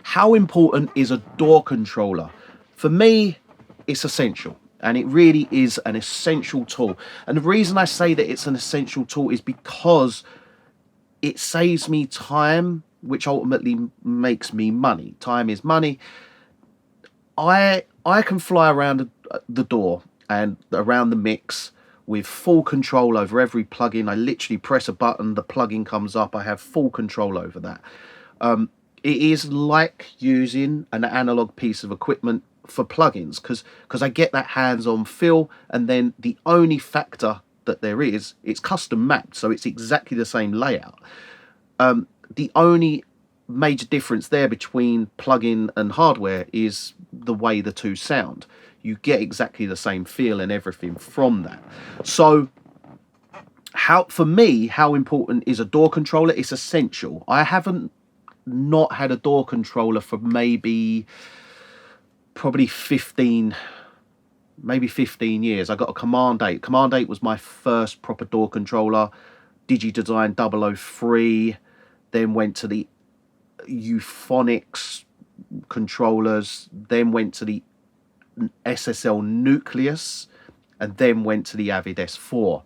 How important is a door controller? For me, it's essential. And it really is an essential tool. And the reason I say that it's an essential tool is because it saves me time, which ultimately makes me money. Time is money. I can fly around the door and around the mix with full control over every plugin. I literally press a button, the plugin comes up. I have full control over that. It is like using an analog piece of equipment for plugins because I get that hands-on feel, and then the only factor that there is, it's custom mapped, so it's exactly the same layout. The only major difference there between plugin and hardware is the way the two sound. You get exactly the same feel and everything from that. So for me, how important is a door controller? It's essential. I haven't not had a door controller for probably 15 years. I got a Command 8. Command 8 was my first proper door controller. DigiDesign 003, then went to the Euphonics controllers, then went to the SSL Nucleus, and then went to the Avid S4.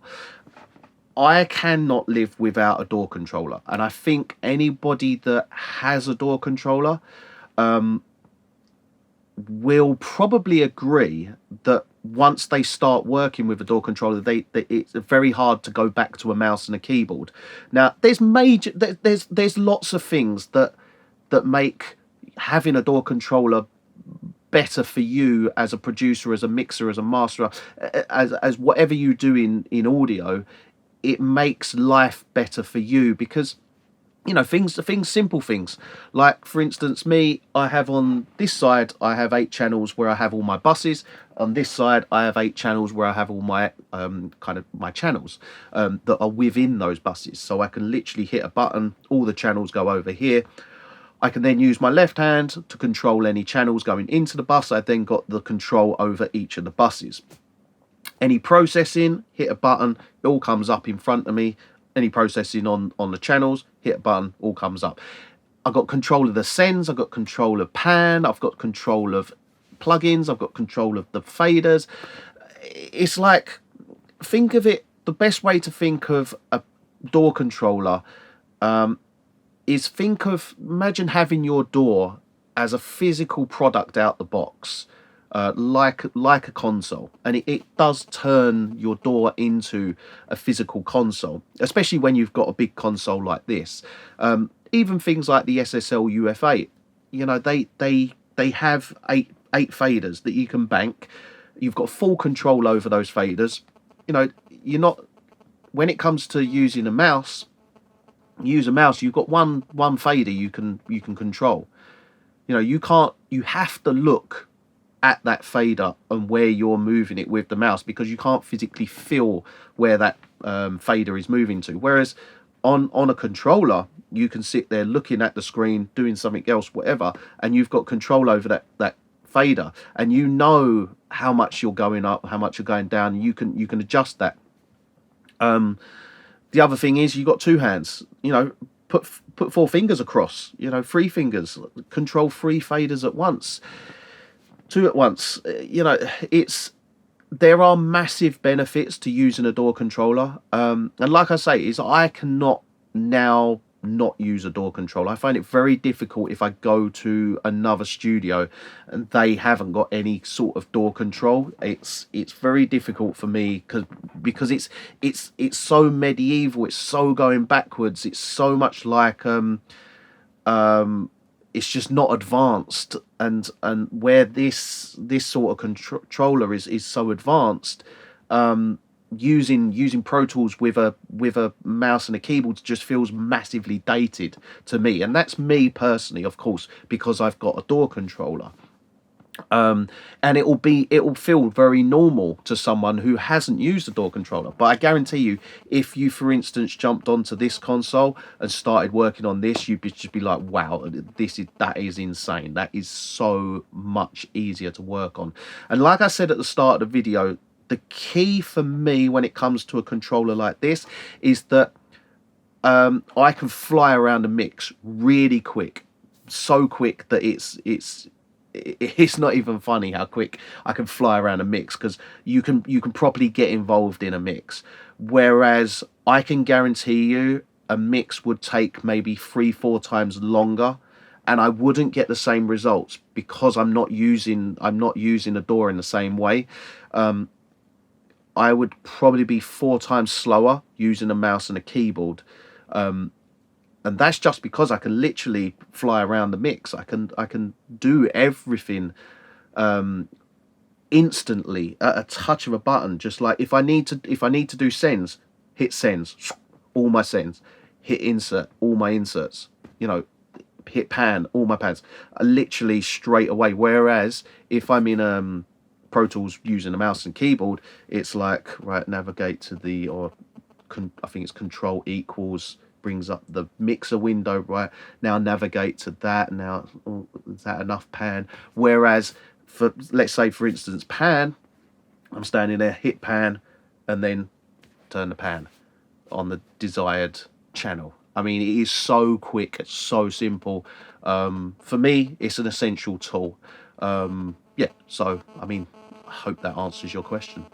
I cannot live without a door controller, and I think anybody that has a door controller will probably agree that once they start working with a door controller, it's very hard to go back to a mouse and a keyboard. Now, there's lots of things that make having a door controller better for you as a producer, as a mixer, as a masterer, as whatever you do in audio. It makes life better for you because, you know, simple things. Like, for instance, I have on this side, I have 8 channels where I have all my buses. On this side, I have 8 channels where I have all my my channels that are within those buses. So I can literally hit a button, all the channels go over here. I can then use my left hand to control any channels going into the bus. I then got the control over each of the buses. Any processing, hit a button, it all comes up in front of me. Any processing on the channels, hit a button, all comes up. I've got control of the sends, I've got control of pan, I've got control of plugins, I've got control of the faders. It's like, think of it, the best way to think of a door controller is imagine having your door as a physical product out the box. Like a console, and it does turn your door into a physical console, especially when you've got a big console like this. Even things like the SSL UF8, you know, they have eight faders that you can bank. You've got full control over those faders. You know, when it comes to using a mouse, you've got one fader you can control. You know, you have to look at that fader and where you're moving it with the mouse, because you can't physically feel where that fader is moving to. Whereas on a controller, you can sit there looking at the screen, doing something else, whatever, and you've got control over that fader, and you know how much you're going up, how much you're going down, and you can adjust that. The other thing is you've got 2 hands. You know, put 4 fingers across. You know, 3 fingers, control 3 faders at once. 2 at once. You know, there are massive benefits to using a door controller, and like I say, I cannot now not use a door controller. I find it very difficult if I go to another studio and they haven't got any sort of door control. It's very difficult for me because it's so medieval, it's so going backwards, it's so much like it's just not advanced, and where this sort of controller is so advanced, using Pro Tools with a mouse and a keyboard just feels massively dated to me, and that's me personally, of course, because I've got a door controller. And it will feel very normal to someone who hasn't used a door controller. But I guarantee you, if you, for instance, jumped onto this console and started working on this, you'd just be like, wow, that is insane. That is so much easier to work on. And like I said at the start of the video, the key for me when it comes to a controller like this is that I can fly around a mix really quick. so quick that it's not even funny how quick I can fly around a mix, because you can properly get involved in a mix. Whereas I can guarantee you a mix would take maybe 3-4 times longer, and I wouldn't get the same results because I'm not using a door in the same way. I would probably be 4 times slower using a mouse and a keyboard. And that's just because I can literally fly around the mix. I can do everything instantly at a touch of a button. Just like if I need to do sends, hit sends, all my sends, hit insert, all my inserts. You know, hit pan, all my pans, literally straight away. Whereas if I'm in Pro Tools using a mouse and keyboard, it's like, right, navigate to the, I think it's Control equals, brings up the mixer window, right? Now navigate to that. Now, is that enough pan? Whereas for, let's say for instance, pan, I'm standing there, hit pan, and then turn the pan on the desired channel. I mean, it is so quick, it's so simple. For me, it's an essential tool. Yeah, so I mean, I hope that answers your question.